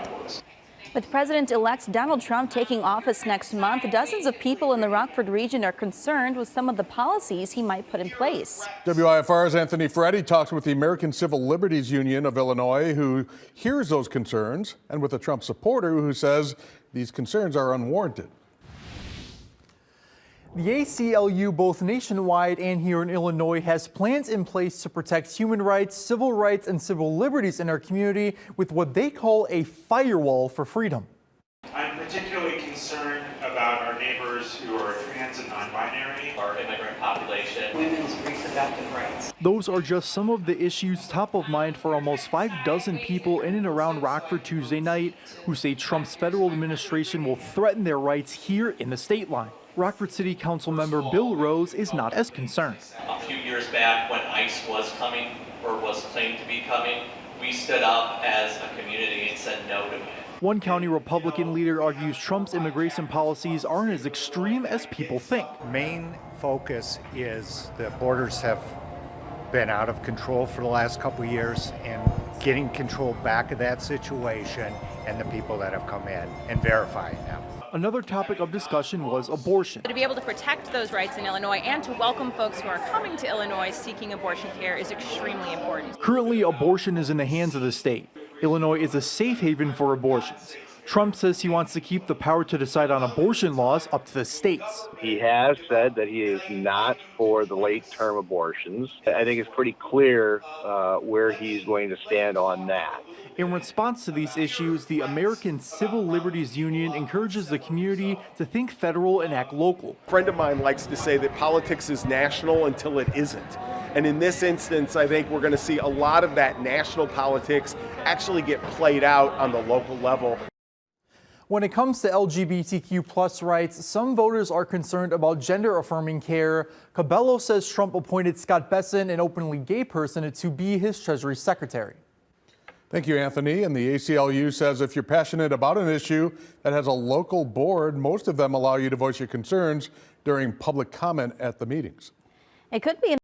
was. With President-elect Donald Trump taking office next month, dozens of people in the Rockford region are concerned with some of the policies he might put in place. WIFR's Anthony Ferretti talks with the American Civil Liberties Union of Illinois, who hears those concerns, and with a Trump supporter who says these concerns are unwarranted. The ACLU, both nationwide and here in Illinois, has plans in place to protect human rights, civil rights, and civil liberties in our community with what they call a firewall for freedom. I'm particularly concerned about our neighbors who are trans and non-binary, our immigrant population, women's reproductive rights. Those are just some of the issues top of mind for almost 6 people in and around Rockford Tuesday night who say Trump's federal administration will threaten their rights here in the state line. Rockford City Council member Bill Rose is not as concerned. A few years back, when ICE was coming or was claimed to be coming, we stood up as a community and said no to it. One county Republican leader argues Trump's immigration policies aren't as extreme as people think. Main focus is the borders have been out of control for the last couple of years, and getting control back of that situation and the people that have come in and verifying them. Another topic of discussion was abortion. To be able to protect those rights in Illinois and to welcome folks who are coming to Illinois seeking abortion care is extremely important. Currently, abortion is in the hands of the state. Illinois is a safe haven for abortions. Trump says he wants to keep the power to decide on abortion laws up to the states. He has said that he is not for the late-term abortions. I think it's pretty clear where he's going to stand on that. In response to these issues, the American Civil Liberties Union encourages the community to think federal and act local. A friend of mine likes to say that politics is national until it isn't. And in this instance, I think we're going to see a lot of that national politics actually get played out on the local level. When it comes to LGBTQ+ rights, some voters are concerned about gender-affirming care. Cabello says Trump appointed Scott Besson, an openly gay person, to be his Treasury Secretary. Thank you, Anthony. And the ACLU says if you're passionate about an issue that has a local board, most of them allow you to voice your concerns during public comment at the meetings. It could be